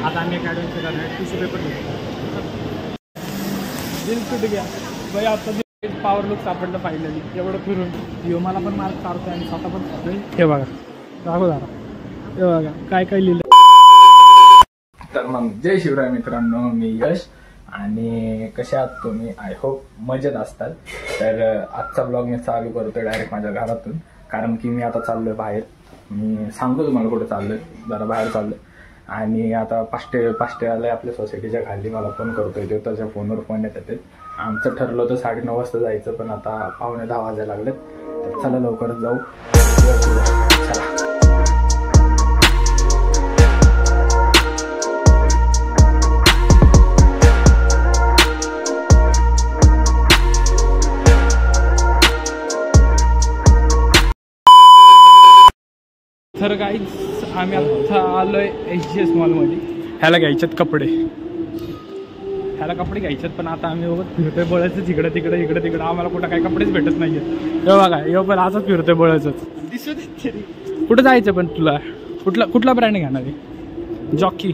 आता आम्ही एक ॲडव्हेंचर करणार आहे, टिश्यू पेपर घेतो. दिल सुट गया भाई. आता पॉवर लुक सापडलं फायनली. एवढं फिरून यो मला पण मार्क काढतोय आणि स्वतः पण खातोय. हे बघा दाखव जरा. हे बघा काय काय लिहिलं. तर मग जय शिवराय मित्रांनो, मी यश आणि कशा आहात तुम्ही? आय होप मजेत असतात. तर आजचा ब्लॉग मी चालू करतोय डायरेक्ट माझ्या घरातून, कारण की मी आता चाललोय बाहेर. मी सांगतो तुम्हाला कुठे चाललोय, जरा बाहेर चाललोय. आणि आता पाष्टे आलाय आपल्या सोसायटीच्या खाली. मला फोन करतोय तो, त्याच्या फोनवर फोन येतात. आमचं ठरलं होतं 9:30 वाजता जायचं, पण आता 9:45 वाजायला लागलेत. तर चला लवकरच जाऊ. चला. तर गाईज आम्ही आता आलोय HGS मॉलमध्ये. ह्याला घ्यायच्यात कपडे, घ्यायच्यात. पण आता आम्ही बघत फिरतोय बळच इकडं तिकडं. आम्हाला कुठं काही कपडेच भेटत नाहीये. हे बघा, हे पण असंच फिरतोय बळच. कुठं जायचं पण तुला? कुठला ब्रँड घेणार आहे? जॉकी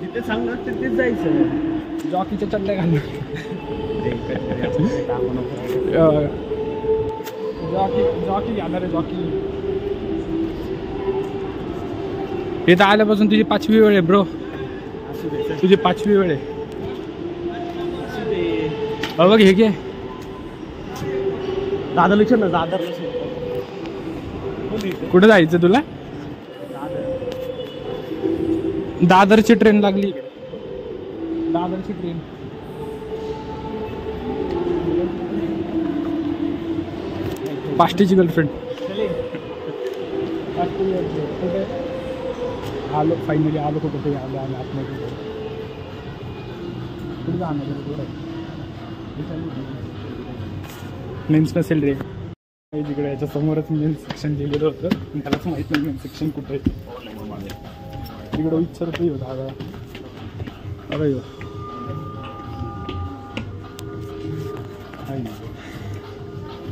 तिथे सांग, तिथेच जायचं. जॉकीच्या चड्ड्या घालून जॉकी घेणार आहे. जॉकी इथं आल्यापासून तुझी 5वी वेळ आहे ब्रो. तुझी 5वी वेळ आहे. बघ हे घे. दादा लक्ष ना, दादर कुठं जायचं तुला? दादरची ट्रेन लागली. दादरची ट्रेन. पाष्टीची गर्लफ्रेंड. आलो फायनली. आलो कुठं तरी आलो आतमध्ये. कुठे जाणार? मेन्स नसेल रे तिकडे. याच्या समोरच मेन्स सेक्शन लिहिलेलं होतं, पण त्यालाच माहीत नाही मेन्स सेक्शन कुठे आहे. तिकडं विचारतही होता दादा. अरे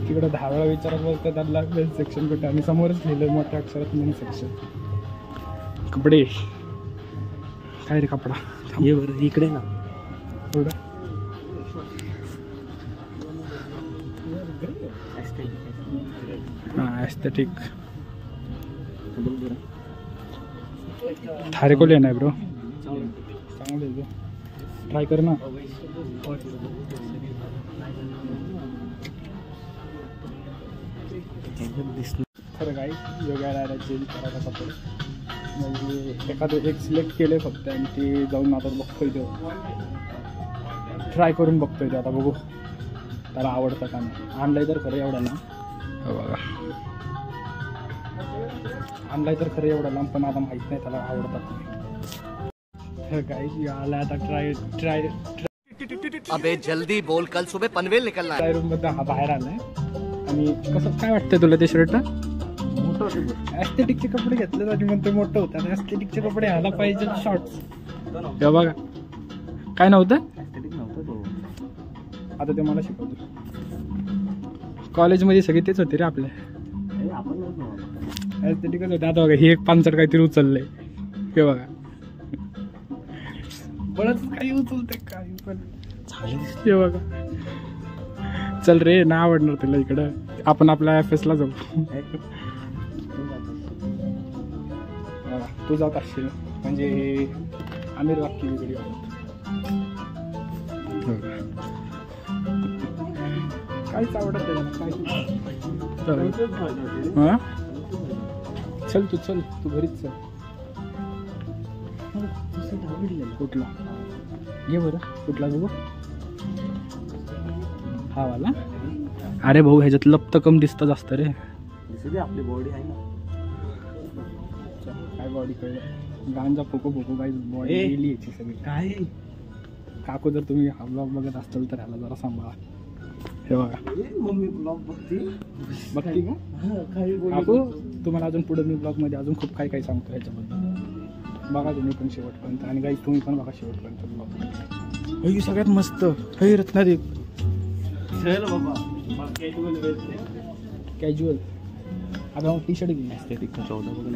तिकडं 10 वेळा विचारत बसतं त्याला मेन्स सेक्शन कुठे. आणि समोरच लिहिलं मोठ्या अक्षरात मेन्स सेक्शन. कपडे काय रे कपडा? ये बरं इकडे ना थोडं. हां एस्थेटिक. थारे को लेना है ब्रो. चांगलं ट्राय कर ना. खरं काय योगा चेंज करायला कपडे म्हणजे एखादं एक सिलेक्ट केलं फक्त, आणि ते जाऊन आता बघतोय. तो ट्राय करून बघतोय. ते आता बघू त्याला आवडतं का नाही. आणलाय तर खरं एवढा लांब. बघा आणलाय तर खरं एवढा लांब, पण आता माहीत नाही त्याला आवडतात नाही. तर काही आला आता ट्राय. अबे जल्दी बोल, कल सुबह पनवेल निकलना है. ट्राय रूम मध्ये हा बाहेर आलाय. आणि कसं काय वाटतंय तुला ते शर्ट? ॲस्थेटिकचे कपडे घेतले आणि म्हणते मोठं होतं, आणि ॲस्थेटिकचे कपडे ह्याला पाहिजे शॉर्ट्स. हे बघा काय नव्हतं. आता ते मला शिकवतो. कॉलेजमध्ये सगळे तेच होते रे आपल्या. ॲस्थेटिकच होते. आता बघा हे एक पानचट काहीतरी उचललंय. हे बघा बळच काही उचलते काही पण. हे बघा चल रे, नाही आवडणार तुला इकडं. आपण आपल्या FS ला जाऊ. तू जात असशील म्हणजे आमिर वाक्य वेगळी. काहीच आवडत नाही. हां चल तू घरीच चल. कुठला घे बरं, कुठला बघू. हा वाला. अरे भाऊ ह्याच्यात लपत कम दिसतं जास्त रे. आपली बॉडी आहे ना. काय बॉडी कळलं? गांजा फोको काय बॉडी गेली याची सगळी. काय काकू जर तुम्ही हा ब्लॉग बघत असाल तर ह्याला जरा सांभाळा. हे बघा मम्मी ब्लॉग बघते का काकू? तुम्हाला अजून पुढे मी ब्लॉगमध्ये अजून खूप काही सांगतो ह्याच्याबद्दल. बघा तुम्ही पण शेवटपर्यंत. आणि गाईज तुम्ही पण बघा शेवटपर्यंत ब्लॉग. हे सगळ्यात मस्त. हे रत्नादीप कॅज्युअल. आता टी शर्ट घेऊन ॲस्थेटिक 14 बघून.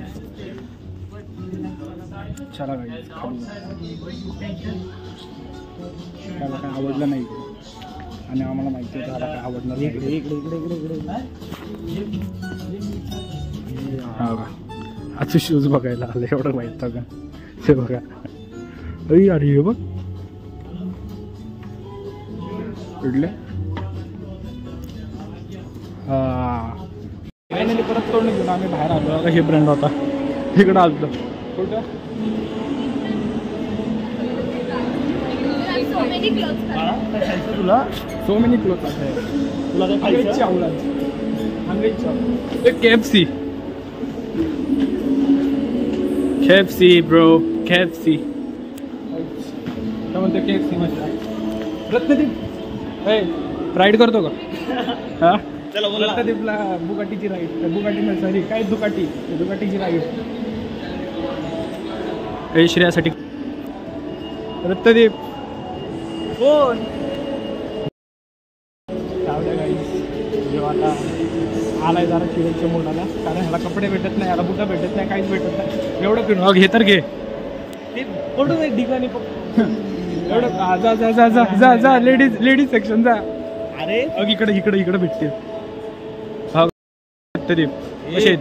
चला गाईज खाली त्याला काय आवडलं नाही आणि आम्हाला माहिती आहे त्याला काय आवडणार नाही. हा का आजचे शूज बघायला आले एवढं माहित का ते बघा. अरे अरे हे बघ इडले फायनली परत तोंड घेऊन आम्ही बाहेर आलो. आता हे ब्रँड होता इकडं आलो कुठं तुला सो मेनी क्लोथ आहे तुला अंगाईची आवडत KFC ब्रो KFC काय म्हणतो KFC मध्ये रत्नदीप राईड करतो का हा रत्नदीपला बुगाटीची राईड बुगाटी नाही सॉरी काय दुकाटीची राईड श्रेयासाठी रत्नदीप कोण आता आलाय जरा चिरेच्या मोडाला कारण ह्याला कपडे भेटत नाही ह्याला बुटा भेटत नाही काहीच भेटत नाही एवढं फिरून घे तर घे फोटो नाही ठिकाणी एवढं जा जा जा जा जा जा लेडीज सेक्शन जा. अरे इकडे इकडे इकडे भेटते तरी कसे आहेत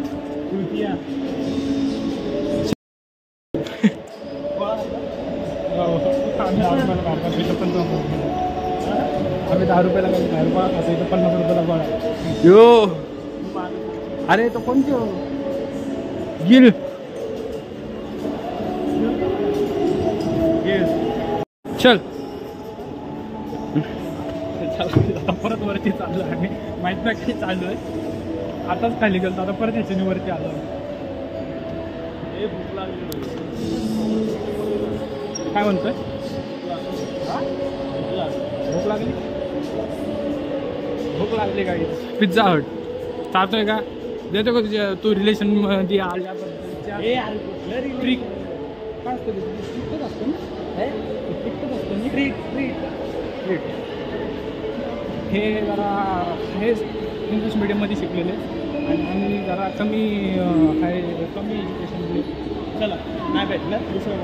आम्ही 10 रुपयाला काय 10 रुपया असं इथं 50 रुपयाला गोळा यो. अरे तो कोणते गिल चल परत वरती चाललो आम्ही माहित नाही काही चालू आहे आताच खाली गेलो आता परत ह्याच्याने वरती आलो. भूक लागली काय म्हणतोय भूक लागली काही पिझ्झा हट चालतोय का देतो का तुझ्या तू रिलेशन मध्ये आल्याबद्दलच्या ट्रिक काय असतं ट्रिकच असतं ना ट्रिकच असतं ना ट्रीट हे जरा हे इंग्लिश मिडियममध्ये शिकलेले आणि आम्ही जरा कमी एज्युकेशन चला नाही भेटलं दुसरं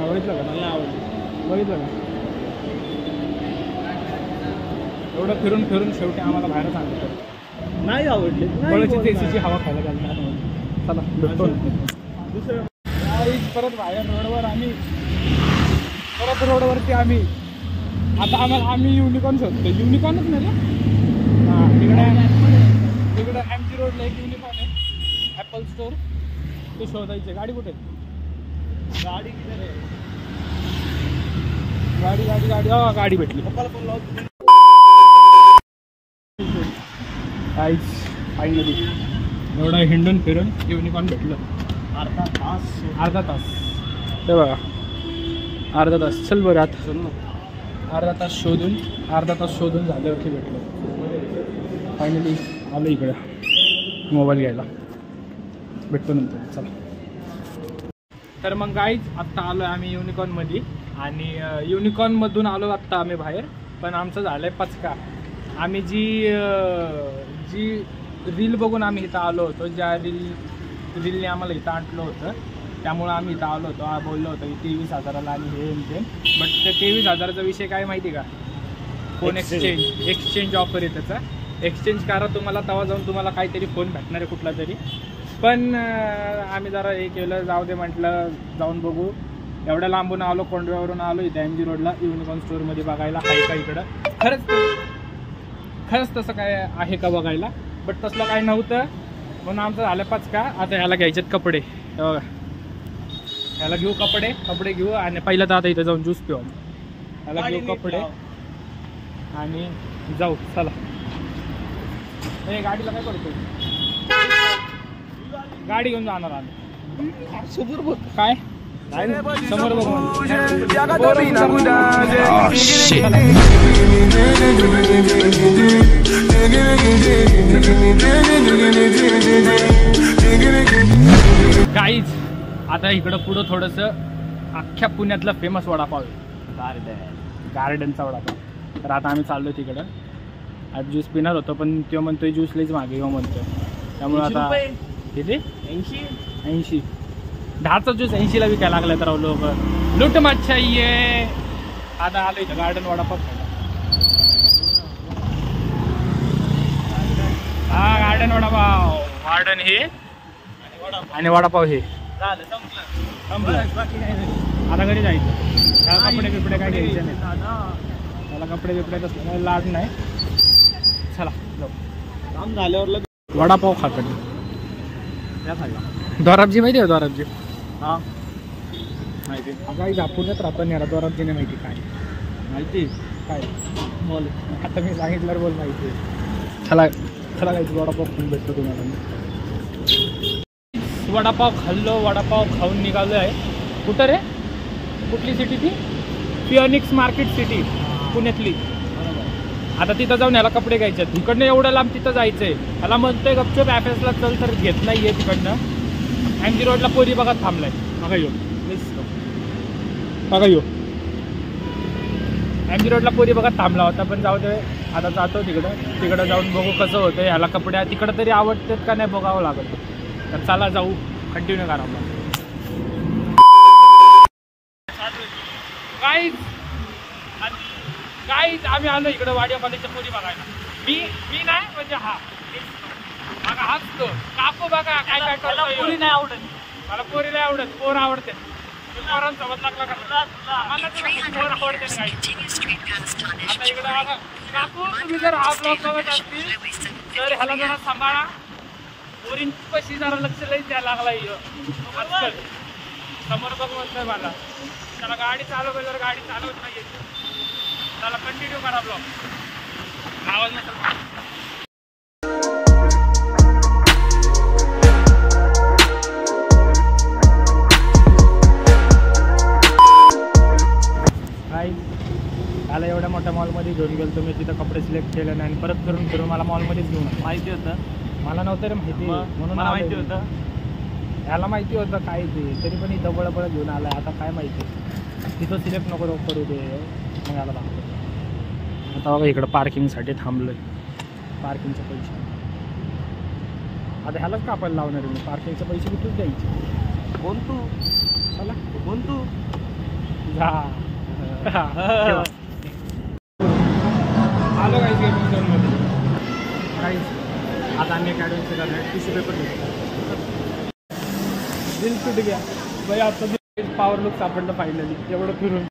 बघितलं का मला आवडलं बघितलं का एवढं फिरून शेवटी आम्हाला बाहेरच आणलं नाही आवडले एसीची हवा खायला घालणार चला भेटतो दुसरं परत बाहेर रोडवरती आम्ही आता आम्ही युनिकॉर्न शोधतो युनिकॉर्नच नाही ना हां तिकडे MG रोडला एक युनिकॉर्न आहे ॲपल स्टोर ते शोधायचे. गाडी कुठे गाडी भेटली फायनली एवढा हिंडून फिरून युनिकॉर्न भेटलं अर्धा तास ते बघा अर्धा तास चल बरं आता अर्धा तास शोधून झाल्यावरती भेटलं फायनली आलो इकडं मोबाईल घ्यायला भेटतो नंतर चला. तर मग गाईज आत्ता आलो आहे आम्ही युनिकॉर्नमध्ये आणि युनिकॉर्नमधून आलो आत्ता आम्ही बाहेर पण आमचं झालं आहे पचका. आम्ही जी रील बघून आम्ही इथं आलो होतो ज्या रीलने आम्हाला इथं आणलं होतं त्यामुळं आम्ही इथं आलो होतो बोललो होतो की 23,000ला आणि हे ते बट त्या 23,000चा विषय काय माहिती का फोन एक्सचेंज ऑफर आहे त्याचा एक्सचेंज करा तुम्हाला तेव्हा जाऊन तुम्हाला काहीतरी फोन भेटणार आहे कुठला तरी पण आम्ही जरा हे केलं जाऊ दे म्हटलं जाऊन बघू एवढ्या लांबून आलो कोंडव्यावरून आलो इथे MG रोडला युनिकॉर्न स्टोअरमध्ये बघायला आहे का इकडं खरंच तसं काय आहे का बघायला बट तसलं काय नव्हतं म्हणून आमचं झालं पचका. आता ह्याला घ्यायचेत कपडे बघा ह्याला घेऊ कपडे घेऊ आणि पहिलं तर आता इथं जाऊन ज्यूस पिऊ ह्याला घेऊ कपडे आणि जाऊ चला. गाडीला काय करतो गाडी घेऊन जाणार आम्ही समोर बघ काय समोर बघ गाईज आता इकडं पुढं थोडंसं अख्ख्या पुण्यातलं फेमस वडापाव गार्डनचा वडापाव तर आता आम्ही चाललो तिकडं आज ज्यूस पिणार होतो पण तो म्हणतोय ज्यूस लईच मागे येऊ म्हणतोय त्यामुळे आता किती 80 10चा ज्यूस 80ला विकायला लागलाय तर लोक लूट मच्छा ये. आता आलो इथं गार्डन वडापाव खायला. हा गार्डन वडापाव. गार्डन हे आणि वडापाव हे संपलं. आता घरी जायचं. त्याला कपडे बिपडे काय घ्यायचे नाही. त्याला कपडे बिपडे कसं लाड नाही. चला जाऊ. काम झाल्यावर वडापाव खाकडे त्या खाल्ला. दोराबजी माहिती आहे दोराबजी? हा माहिती. काही पुण्यात राहतो नाही. दोराबजीने माहिती काय माहिती काय बोल. आता मी सांगितल्यावर बोल माहिती आहे. चला चला काय वडापाव खाऊन भेटतो तुम्हाला. वडापाव खाल्लो. वडापाव खाऊन निघालो आहे. कुठं रे? कुठली सिटी ती? फिओनिक्स मार्केट सिटी पुण्यातली. आता तिथं जाऊन याला कपडे घ्यायचे. तिकडनं एवढं लांब तिथं जायचंय. याला म्हणतोय गपचूप ॲफएसला चल तर घेत नाहीये तिकडनं. एमजी रोडला पोरी बघत थांबलाय. बघा यो बघा यो एमजी रोडला पोरी बघत थांबला होता. पण जाऊ दे आता जातो तिकडं जाऊन बघू कसं होतं. ह्याला कपडे तिकडं तरी आवडतात का नाही बघावं लागत. तर चला जाऊ. कंटिन्यू करा मग. काहीच आम्ही आलो इकडं वाडिया कॉलेजच्या पोरी बघायला. मी नाही म्हणजे बघा हाच तो काकू बघा काय काय करतो. पोरी नाही आवडत मला. पोरी नाही आवडत. पोर आवडते. पोरांसोबत लागला का मला पोर आवडते काही. आता इकडं बघा काकू तुम्ही जर हा ब्लॉग बघत असतील तर ह्याला जरा सांभाळा. पोरींपाशी जरा लक्ष लई द्यायला लागला आजकाल. समोर बघ म्हणतोय मला. त्याला गाडी चालवली तर गाडी चालवत नाही. त्याला कंटिन्यू करा ब्लॉग. आवाज नसेल. त्याला एवढ्या मोठ्या मॉलमध्ये घेऊन गेलो तुम्ही. तिथं कपडे सिलेक्ट केले नाही आणि परत फिरून मला मॉलमध्येच घेऊन माहिती होतं. मला नव्हतं रे माहिती. म्हणून मला माहिती होतं. याला माहिती होतं काय ते. तरी पण इथं बळबळ घेऊन आलाय. आता काय माहिती तिथं सिलेक्ट नको करू दे. मग याला दाखवतो. आता बघा इकडं पार्किंगसाठी थांबलोय. पार्किंगचे पैसे आता ह्यालाच कापायला लावणार आहे मी. पार्किंगचे पैसे कुठून द्यायचे? कोण तू? चला कोण तू? जा आलो काही गेमिंग झोनमध्ये. काहीच आता आम्ही एक ॲडव्हेंचर करणार. टिश्यू पेपर घेतो. दिल टूट गया भाई. आता पॉवर लुक सापडलं फायनली. एवढं फिरून